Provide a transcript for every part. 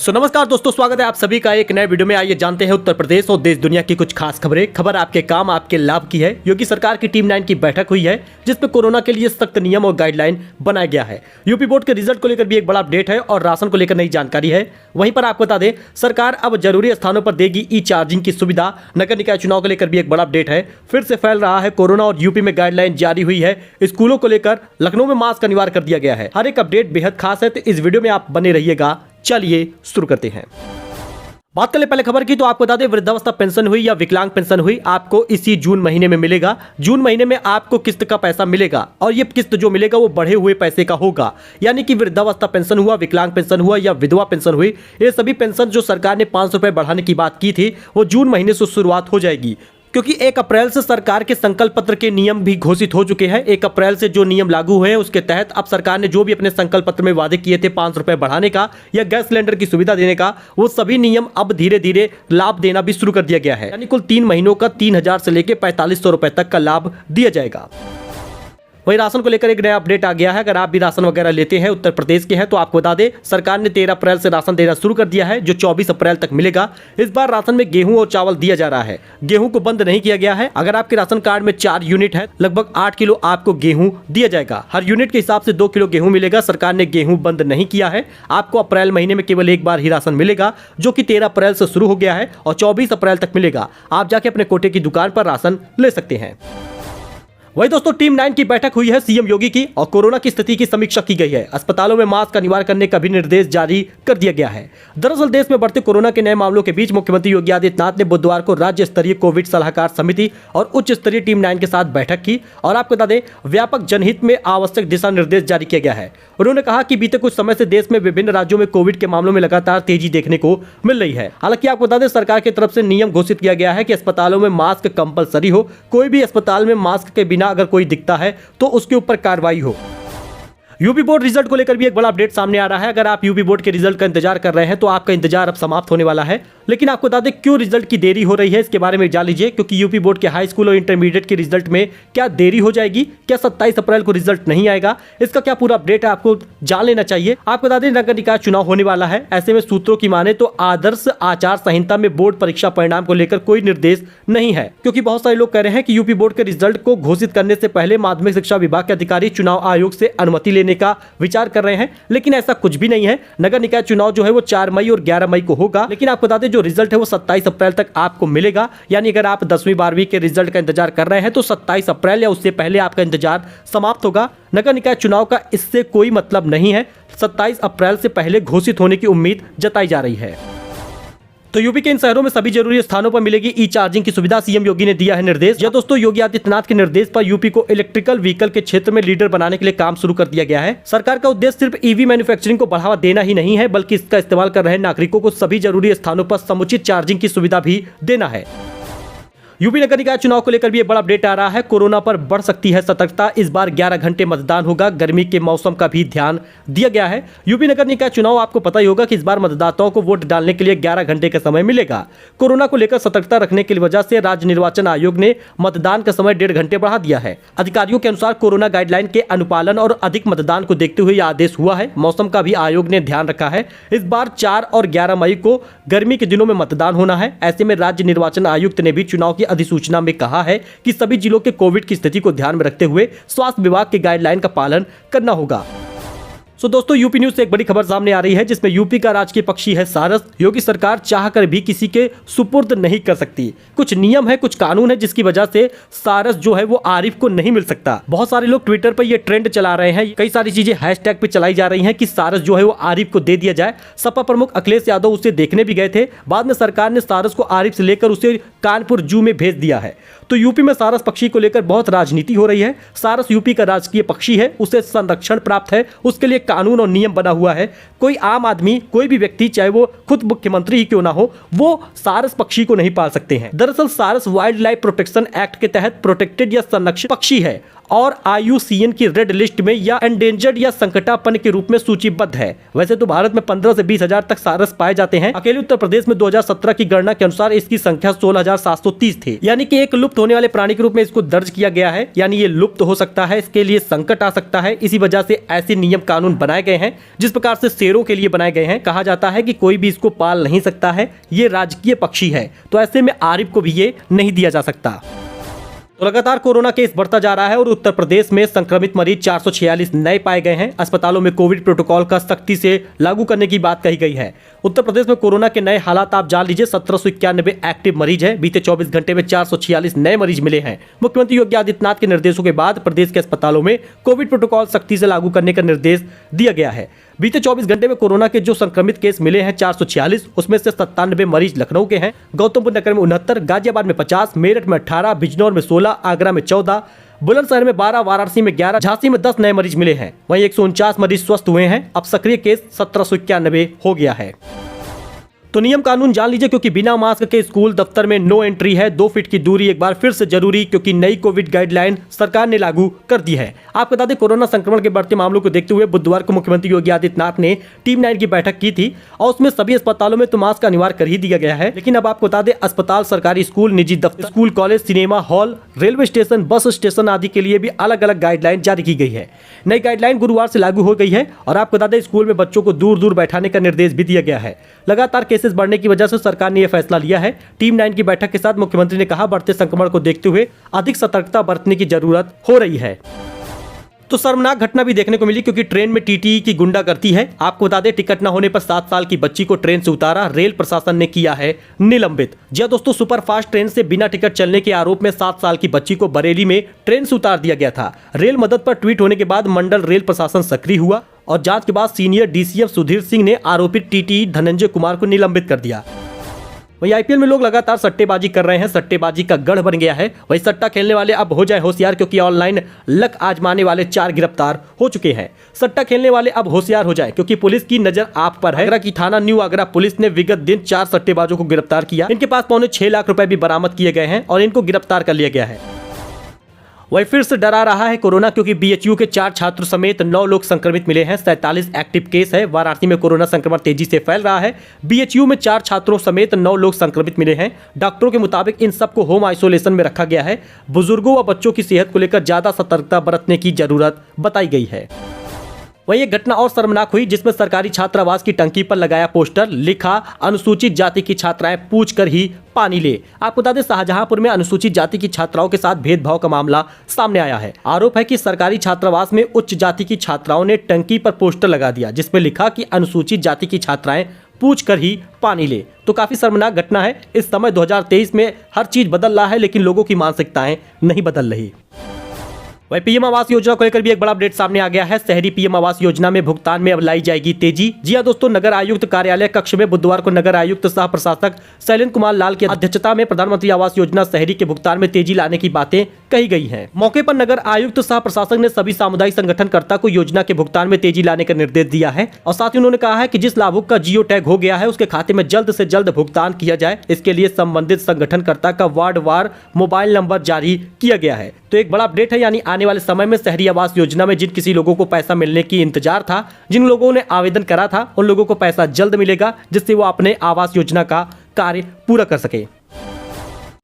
नमस्कार दोस्तों, स्वागत है आप सभी का एक नए वीडियो में। आइए जानते हैं उत्तर प्रदेश और देश दुनिया की कुछ खास खबरें। खबर आपके काम आपके लाभ की है। योगी सरकार की टीम 9 की बैठक हुई है, जिसमें कोरोना के लिए सख्त नियम और गाइडलाइन बनाया गया है। यूपी बोर्ड के रिजल्ट को लेकर भी एक बड़ा अपडेट है और राशन को लेकर नई जानकारी है। वहीं पर आपको बता दें, सरकार अब जरूरी स्थानों पर देगी ई चार्जिंग की सुविधा। नगर निकाय चुनाव को लेकर भी एक बड़ा अपडेट है। फिर से फैल रहा है कोरोना और यूपी में गाइडलाइन जारी हुई है। स्कूलों को लेकर लखनऊ में मास्क अनिवार्य कर दिया गया है। हर एक अपडेट बेहद खास है, तो इस वीडियो में आप बने रहिएगा। चलिए शुरू करते हैं। बात करें पहले खबर की, तो आपको बता दें, वृद्धावस्था पेंशन हुई या विकलांग पेंशन हुई, आपको इसी जून महीने में मिलेगा। जून महीने में आपको किस्त का पैसा मिलेगा और ये किस्त जो मिलेगा वो बढ़े हुए पैसे का होगा। यानी कि वृद्धावस्था पेंशन हुआ, विकलांग पेंशन हुआ या विधवा पेंशन हुई, ये सभी पेंशन जो सरकार ने 500 रुपए बढ़ाने की बात की थी, वो जून महीने से शुरुआत हो जाएगी। क्योंकि 1 अप्रैल से सरकार के संकल्प पत्र के नियम भी घोषित हो चुके हैं। 1 अप्रैल से जो नियम लागू हुए हैं, उसके तहत अब सरकार ने जो भी अपने संकल्प पत्र में वादे किए थे 500 रुपए बढ़ाने का या गैस सिलेंडर की सुविधा देने का, वो सभी नियम अब धीरे धीरे लाभ देना भी शुरू कर दिया गया है। यानी कुल 3 महीनों का 3000 से लेकर 4500 रुपए तक का लाभ दिया जाएगा। वही राशन को लेकर एक नया अपडेट आ गया है। अगर आप भी राशन वगैरह लेते हैं, उत्तर प्रदेश के हैं, तो आपको बता दें, सरकार ने 13 अप्रैल से राशन देना शुरू कर दिया है, जो 24 अप्रैल तक मिलेगा। इस बार राशन में गेहूं और चावल दिया जा रहा है। गेहूं को बंद नहीं किया गया है। अगर आपके राशन कार्ड में 4 यूनिट है, लगभग 8 किलो आपको गेहूं दिया जाएगा। हर यूनिट के हिसाब से 2 किलो गेहूं मिलेगा। सरकार ने गेहूं बंद नहीं किया है। आपको अप्रैल महीने में केवल एक बार ही राशन मिलेगा, जो कि 13 अप्रैल से शुरू हो गया है और 24 अप्रैल तक मिलेगा। आप जाके अपने कोटे की दुकान पर राशन ले सकते हैं। वही दोस्तों, टीम 9 की बैठक हुई है सीएम योगी की और कोरोना की स्थिति की समीक्षा की गई है। अस्पतालों में मास्क अनिवार्य करने का भी निर्देश जारी कर दिया गया है। दरअसल देश में बढ़ते कोरोना के नए मामलों के बीच मुख्यमंत्री योगी आदित्यनाथ ने बुधवार को राज्य स्तरीय कोविड सलाहकार समिति और उच्च स्तरीय टीम 9 के साथ बैठक की और आपको बता दें, व्यापक जनहित में आवश्यक दिशा निर्देश जारी किया गया है। उन्होंने कहा कि बीते कुछ समय से देश में विभिन्न राज्यों में कोविड के मामलों में लगातार तेजी देखने को मिल रही है। हालांकि आपको बता दें, सरकार की तरफ से नियम घोषित किया गया है कि अस्पतालों में मास्क कंपलसरी हो। कोई भी अस्पताल में मास्क के बिना अगर कोई दिखता है तो उसके ऊपर कार्रवाई हो। यूपी बोर्ड रिजल्ट को लेकर भी एक बड़ा अपडेट सामने आ रहा है। अगर आप यूपी बोर्ड के रिजल्ट का इंतजार कर रहे हैं, तो आपका इंतजार अब समाप्त होने वाला है। लेकिन आपको बता दें, क्यों रिजल्ट की देरी हो रही है, इसके बारे में जान लीजिए। क्योंकि यूपी बोर्ड के हाई स्कूल और इंटरमीडिएट के रिजल्ट में क्या देरी हो जाएगी, क्या 27 अप्रैल को रिजल्ट नहीं आएगा, इसका क्या पूरा अपडेट है, आपको जान लेना चाहिए। आपको बता दें, नगर निकाय चुनाव होने वाला है। ऐसे में सूत्रों की माने तो आदर्श आचार संहिता में बोर्ड परीक्षा परिणाम को लेकर कोई निर्देश नहीं है। क्योंकि बहुत सारे लोग कह रहे हैं कि यूपी बोर्ड के रिजल्ट को घोषित करने से पहले माध्यमिक शिक्षा विभाग के अधिकारी चुनाव आयोग से अनुमति लेने का विचार कर रहे हैं, लेकिन ऐसा कुछ भी नहीं है। नगर निकाय चुनाव जो है वो 4 मई और 11 मई को होगा। लेकिन आपको बता दें, जो रिजल्ट है वो 27 अप्रैल तक आपको मिलेगा। यानी अगर आप 10वीं 12वीं के रिजल्ट का इंतजार कर रहे हैं, तो 27 अप्रैल या उससे पहले आपका इंतजार समाप्त होगा। नगर निकाय चुनाव का इससे कोई मतलब नहीं है। 27 अप्रैल से पहले घोषित होने की उम्मीद जताई जा रही है। तो यूपी के इन शहरों में सभी जरूरी स्थानों पर मिलेगी ई चार्जिंग की सुविधा। सीएम योगी ने दिया है निर्देश। या दोस्तों, योगी आदित्यनाथ के निर्देश पर यूपी को इलेक्ट्रिकल व्हीकल के क्षेत्र में लीडर बनाने के लिए काम शुरू कर दिया गया है। सरकार का उद्देश्य सिर्फ ईवी मैन्युफैक्चरिंग को बढ़ावा देना ही नहीं है, बल्कि इसका इस्तेमाल कर रहे नागरिकों को सभी जरूरी स्थानों पर समुचित चार्जिंग की सुविधा भी देना है। यूपी नगर निकाय चुनाव को लेकर भी एक बड़ा अपडेट आ रहा है। कोरोना पर बढ़ सकती है सतर्कता। इस बार 11 घंटे मतदान होगा। गर्मी के मौसम का भी ध्यान दिया गया है। यूपी नगर निकाय चुनाव, आपको पता ही होगा कि इस बार मतदाताओं को वोट डालने के लिए 11 घंटे का समय मिलेगा। कोरोना को लेकर सतर्कता रखने की वजह से राज्य निर्वाचन आयोग ने मतदान का समय 1.5 घंटे बढ़ा दिया है। अधिकारियों के अनुसार कोरोना गाइडलाइन के अनुपालन और अधिक मतदान को देखते हुए यह आदेश हुआ है। मौसम का भी आयोग ने ध्यान रखा है। इस बार 4 और 11 मई को गर्मी के दिनों में मतदान होना है। ऐसे में राज्य निर्वाचन आयुक्त ने भी चुनाव की अधिसूचना में कहा है कि सभी जिलों के कोविड की स्थिति को ध्यान में रखते हुए स्वास्थ्य विभाग के गाइडलाइन का पालन करना होगा। दोस्तों, यूपी न्यूज से एक बड़ी खबर सामने आ रही है, जिसमें यूपी का राजकीय पक्षी है सारस। योगी सरकार चाहकर भी किसी के सुपुर्द नहीं कर सकती। कुछ नियम है, कुछ कानून है, जिसकी वजह से सारस जो है वो आरिफ को नहीं मिल सकता। बहुत सारे लोग ट्विटर पर ये ट्रेंड चला रहे हैं। कई सारी चीजें हैशटैग पे चलाई जा रही हैं कि सारस जो है वो आरिफ को दे दिया जाए। सपा प्रमुख अखिलेश यादव उसे देखने भी गए थे। बाद में सरकार ने सारस को आरिफ से लेकर उसे कानपुर जू में भेज दिया है। तो यूपी में सारस पक्षी को लेकर बहुत राजनीति हो रही है। सारस यूपी का राजकीय पक्षी है, उसे संरक्षण प्राप्त है, उसके लिए कानून और नियम बना हुआ है। कोई आम आदमी, कोई भी व्यक्ति, चाहे वो खुद मुख्यमंत्री ही क्यों ना हो, वो सारस पक्षी को नहीं पाल सकते हैं। दरअसल सारस वाइल्ड लाइफ प्रोटेक्शन एक्ट के तहत प्रोटेक्टेड या संरक्षित पक्षी है और IUCN की रेड लिस्ट में या एंडेंजर्ड या संकटापन्न के रूप में सूचीबद्ध है। वैसे तो भारत में 15 से 20 हजार तक सारस पाए जाते हैं। अकेले उत्तर प्रदेश में 2017 की गणना के अनुसार इसकी संख्या 16,730 थी। यानी कि एक लुप्त होने वाले प्राणी के रूप में इसको दर्ज किया गया है। यानी ये लुप्त हो सकता है, इसके लिए संकट आ सकता है। इसी वजह से ऐसे नियम कानून बनाए गए हैं जिस प्रकार से शेरों के लिए बनाए गए हैं। कहा जाता है कि कोई भी इसको पाल नहीं सकता है, ये राजकीय पक्षी है, तो ऐसे में आरिफ को भी ये नहीं दिया जा सकता। तो लगातार कोरोना केस बढ़ता जा रहा है और उत्तर प्रदेश में संक्रमित मरीज 446 नए पाए गए हैं। अस्पतालों में कोविड प्रोटोकॉल का सख्ती से लागू करने की बात कही गई है। उत्तर प्रदेश में कोरोना के नए हालात आप जान लीजिए। 1791 एक्टिव मरीज है। बीते 24 घंटे में 446 नए मरीज मिले हैं। मुख्यमंत्री योगी आदित्यनाथ के निर्देशों के बाद प्रदेश के अस्पतालों में कोविड प्रोटोकॉल सख्ती से लागू करने का निर्देश दिया गया है। बीते 24 घंटे में कोरोना के जो संक्रमित केस मिले हैं 446, उसमें से 97 मरीज लखनऊ के हैं, गौतमबुद्ध नगर में 69, गाजियाबाद में 50, मेरठ में 18, बिजनौर में 16, आगरा में 14, बुलंदशहर में 12, वाराणसी में 11, झांसी में 10 नए मरीज मिले हैं। वहीं 149 मरीज स्वस्थ हुए हैं। अब सक्रिय केस 1791 हो गया है। तो नियम कानून जान लीजिए, क्योंकि बिना मास्क के स्कूल दफ्तर में नो एंट्री है। 2 फीट की दूरी एक बार फिर से जरूरी, क्योंकि नई कोविड गाइडलाइन सरकार ने लागू कर दी है। आपको बता दें, कोरोना संक्रमण के बढ़ते मामलों को देखते हुए बुधवार को मुख्यमंत्री योगी आदित्यनाथ ने टीम 9 की बैठक की थी और उसमें सभी अस्पतालों में तो मास्क अनिवार्य कर ही दिया गया है। लेकिन अब आपको बता दें, अस्पताल, सरकारी स्कूल, निजी दफ्तर, school, college, cinema hall, railway station, bus station आदि के लिए भी अलग अलग गाइडलाइन जारी की गई है। नई गाइडलाइन गुरुवार से लागू हो गई है और आपको बता दें, स्कूल में बच्चों को दूर दूर बैठाने का निर्देश भी दिया गया है। लगातार केसेस बढ़ने की वजह से सरकार ने यह फैसला लिया है। टीम 9 की बैठक के साथ मुख्यमंत्री ने कहा, बढ़ते संक्रमण को देखते हुए अधिक सतर्कता बरतने की जरूरत हो रही है। तो शर्मनाक घटना भी देखने को मिली, क्योंकि ट्रेन में टीटी की गुंडागर्दी है। आपको बता दें, टिकट न होने पर 7 साल की बच्ची को ट्रेन से उतारा, रेल प्रशासन ने किया है निलंबित। जी दोस्तों, सुपरफास्ट ट्रेन से बिना टिकट चलने के आरोप में 7 साल की बच्ची को बरेली में ट्रेन से उतार दिया गया था। रेल मदद पर ट्वीट होने के बाद मंडल रेल प्रशासन सक्रिय हुआ और जांच के बाद सीनियर डीसीएम सुधीर सिंह ने आरोपित टीटी धनंजय कुमार को निलंबित कर दिया। वही आईपीएल में लोग लगातार सट्टेबाजी कर रहे हैं। सट्टेबाजी का गढ़ बन गया है। वही सट्टा खेलने वाले अब हो जाए होशियार, क्योंकि ऑनलाइन लक आजमाने वाले 4 गिरफ्तार हो चुके हैं। सट्टा खेलने वाले अब होशियार हो जाए, क्योंकि पुलिस की नजर आप पर है। आगरा की थाना न्यू आगरा पुलिस ने विगत दिन 4 सट्टेबाजों को गिरफ्तार किया। इनके पास पौने 6 लाख रुपए भी बरामद किए गए हैं और इनको गिरफ्तार कर लिया गया है। वही फिर से डरा रहा है कोरोना, क्योंकि बीएचयू के 4 छात्र समेत 9 लोग संक्रमित मिले हैं। 47 एक्टिव केस है। वाराणसी में कोरोना संक्रमण तेजी से फैल रहा है। बीएचयू में 4 छात्रों समेत 9 लोग संक्रमित मिले हैं। डॉक्टरों के मुताबिक इन सबको होम आइसोलेशन में रखा गया है। बुजुर्गों व बच्चों की सेहत को लेकर ज्यादा सतर्कता बरतने की जरूरत बताई गई है। वही एक घटना और शर्मनाक हुई, जिसमें सरकारी छात्रावास की टंकी पर लगाया पोस्टर, लिखा अनुसूचित जाति की छात्राएं पूछ कर ही पानी ले। आपको बता दें, शाहजहांपुर में अनुसूचित जाति की छात्राओं के साथ भेदभाव का मामला सामने आया है। आरोप है कि सरकारी छात्रावास में उच्च जाति की छात्राओं ने टंकी पर पोस्टर लगा दिया, जिसमें लिखा कि अनुसूचित जाति की छात्राएं पूछ कर ही पानी ले। तो काफी शर्मनाक घटना है। इस समय 2023 में हर चीज बदल रहा है, लेकिन लोगों की मानसिकताएं नहीं बदल रही। वही पीएम आवास योजना को लेकर भी एक बड़ा अपडेट सामने आ गया है। शहरी पीएम आवास योजना में भुगतान में अब लाई जाएगी तेजी। जी हां दोस्तों, नगर आयुक्त कार्यालय कक्ष में बुधवार को नगर आयुक्त सह प्रशासक शैलेंद्र कुमार लाल की अध्यक्षता में प्रधानमंत्री आवास योजना शहरी के भुगतान में तेजी लाने की बातें कही गई हैं। मौके पर नगर आयुक्त सह प्रशासक ने सभी सामुदायिक संगठनकर्ता को योजना के भुगतान में तेजी लाने का निर्देश दिया है और साथ ही उन्होंने कहा है कि जिस लाभुक का जियो टैग हो गया है उसके खाते में जल्द से जल्द भुगतान किया जाए। इसके लिए संबंधित संगठनकर्ता का वार्डवार मोबाइल नंबर जारी किया गया है। तो एक बड़ा अपडेट है, यानी आने वाले समय में शहरी आवास योजना में जिन किसी लोगों को पैसा मिलने की इंतजार था, जिन लोगों ने आवेदन करा था, उन लोगों को पैसा जल्द मिलेगा, जिससे वो अपने आवास योजना का कार्य पूरा कर सके।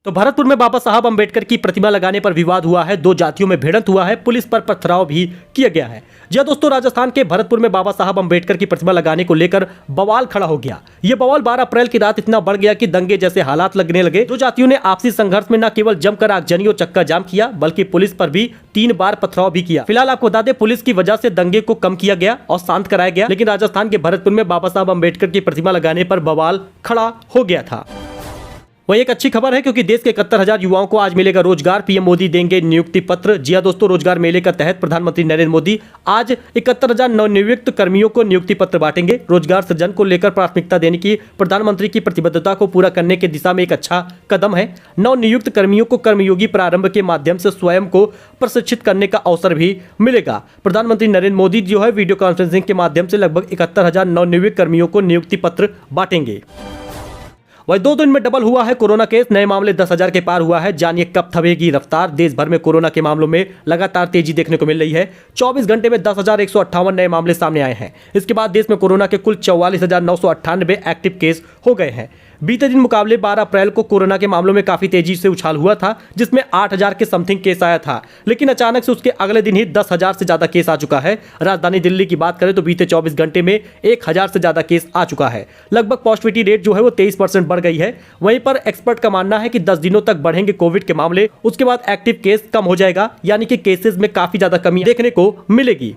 तो भरतपुर में बाबा साहब अंबेडकर की प्रतिमा लगाने पर विवाद हुआ है। 2 जातियों में भिड़ंत हुआ है। पुलिस पर पथराव भी किया गया है। जी दोस्तों, राजस्थान के भरतपुर में बाबा साहब अंबेडकर की प्रतिमा लगाने को लेकर बवाल खड़ा हो गया। ये बवाल 12 अप्रैल की रात इतना बढ़ गया कि दंगे जैसे हालात लगने लगे। 2 जातियों ने आपसी संघर्ष में न केवल जमकर आगजनी और चक्का जाम किया, बल्कि पुलिस पर भी 3 बार पथराव भी किया। फिलहाल आपको बता दें, पुलिस की वजह से दंगे को कम किया गया और शांत कराया गया, लेकिन राजस्थान के भरतपुर में बाबा साहब अंबेडकर की प्रतिमा लगाने पर बवाल खड़ा हो गया था। वही एक अच्छी खबर है, क्योंकि देश के 71,000 युवाओं को आज मिलेगा रोजगार। पीएम मोदी देंगे नियुक्ति पत्र। जी हां दोस्तों, रोजगार मेले के तहत प्रधानमंत्री नरेंद्र मोदी आज 71,000 नवनियुक्त कर्मियों को नियुक्ति पत्र बांटेंगे। रोजगार सृजन को लेकर प्राथमिकता देने की प्रधानमंत्री की प्रतिबद्धता को पूरा करने की दिशा में एक अच्छा कदम है। नवनियुक्त कर्मियों को कर्मयोगी प्रारंभ के माध्यम से स्वयं को प्रशिक्षित करने का अवसर भी मिलेगा। प्रधानमंत्री नरेंद्र मोदी जो है वीडियो कॉन्फ्रेंसिंग के माध्यम से लगभग 71,000 नवनियुक्त कर्मियों को नियुक्ति पत्र बांटेंगे। वही 2 दिन में डबल हुआ है कोरोना केस, नए मामले 10,000 के पार हुआ है। जानिए कब थमेगी रफ्तार। देश भर में कोरोना के मामलों में लगातार तेजी देखने को मिल रही है। 24 घंटे में 10,158 नए मामले सामने आए हैं। इसके बाद देश में कोरोना के कुल 44,998 एक्टिव केस हो गए हैं। बीते दिन मुकाबले 12 अप्रैल को कोरोना के मामलों में काफी तेजी से उछाल हुआ था, जिसमें 8,000 के समथिंग केस आया था, लेकिन अचानक से उसके अगले दिन ही 10,000 से ज्यादा केस आ चुका है। राजधानी दिल्ली की बात करें तो बीते 24 घंटे में 1,000 से ज्यादा केस आ चुका है। लगभग पॉजिटिविटी रेट जो है वो 23% बढ़ गई है। वहीं पर एक्सपर्ट का मानना है कि 10 दिनों तक बढ़ेंगे कोविड के मामले, उसके बाद एक्टिव केस कम हो जाएगा, यानी कि केसेस में काफी ज्यादा कमी देखने को मिलेगी।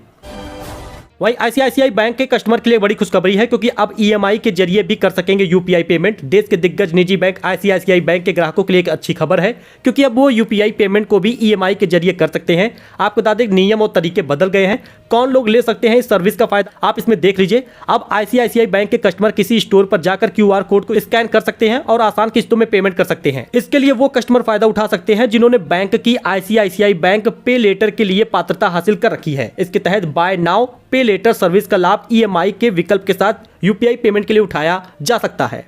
वहीं आईसीआईसीआई बैंक के कस्टमर के लिए बड़ी खुशखबरी है, क्योंकि अब ईएमआई के जरिए भी कर सकेंगे यूपीआई पेमेंट। देश के दिग्गज निजी बैंक आईसीआईसीआई बैंक के ग्राहकों के लिए एक अच्छी खबर है, क्योंकि अब वो यूपीआई पेमेंट को भी ईएमआई के जरिए कर सकते हैं। आपको बता दें नियम और तरीके बदल गए हैं। कौन लोग ले सकते हैं इस सर्विस का फायदा, आप इसमें देख लीजिए। अब आईसीआईसीआई बैंक के कस्टमर किसी स्टोर पर जाकर क्यूआर कोड को स्कैन कर सकते हैं और आसान किस्तों में पेमेंट कर सकते हैं। इसके लिए वो कस्टमर फायदा उठा सकते हैं जिन्होंने बैंक की आईसीआईसीआई बैंक पे लेटर के लिए पात्रता हासिल कर रखी है। इसके तहत बाय नाउ पे लेटर सर्विस का लाभ ईएमआई के विकल्प के साथ यूपीआई पेमेंट के लिए उठाया जा सकता है।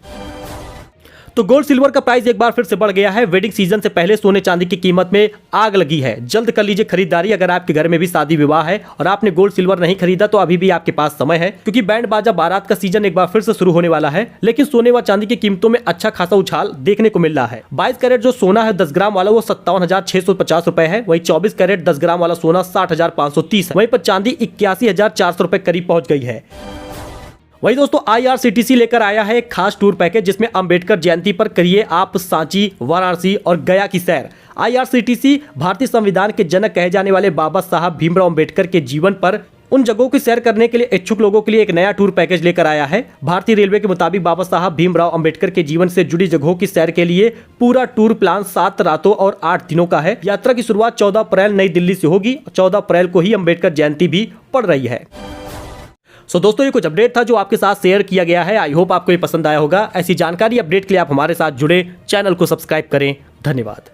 तो गोल्ड सिल्वर का प्राइस एक बार फिर से बढ़ गया है। वेडिंग सीजन से पहले सोने चांदी की कीमत में आग लगी है। जल्द कर लीजिए खरीदारी। अगर आपके घर में भी शादी विवाह है और आपने गोल्ड सिल्वर नहीं खरीदा तो अभी भी आपके पास समय है, क्योंकि बैंड बाजा बारात का सीजन एक बार फिर से शुरू होने वाला है। लेकिन सोने व चांदी की कीमतों में अच्छा खासा उछाल देखने को मिल रहा है। 22 कैरेट जो सोना है 10 ग्राम वाला वो 57,650 रुपए है। वही 24 कैरेट 10 ग्राम वाला सोना 60,530 है। वहीं पर चांदी 81,400 रुपए करीब पहुंच गई है। वही दोस्तों आईआरसीटीसी लेकर आया है एक खास टूर पैकेज, जिसमें अंबेडकर जयंती पर करिए आप सांची, वाराणसी और गया की सैर। आईआरसीटीसी भारतीय संविधान के जनक कहे जाने वाले बाबा साहब भीमराव अंबेडकर के जीवन पर उन जगहों की सैर करने के लिए इच्छुक लोगों के लिए एक नया टूर पैकेज लेकर आया है। भारतीय रेलवे के मुताबिक बाबा साहब भीमराव अंबेडकर के जीवन से जुड़ी जगहों की सैर के लिए पूरा टूर प्लान 7 रातों और 8 दिनों का है। यात्रा की शुरुआत 14 अप्रैल नई दिल्ली से होगी। 14 अप्रैल को ही अंबेडकर जयंती भी पड़ रही है। दोस्तों ये कुछ अपडेट था जो आपके साथ शेयर किया गया है। आई होप आपको ये पसंद आया होगा। ऐसी जानकारी अपडेट के लिए आप हमारे साथ जुड़े, चैनल को सब्सक्राइब करें। धन्यवाद।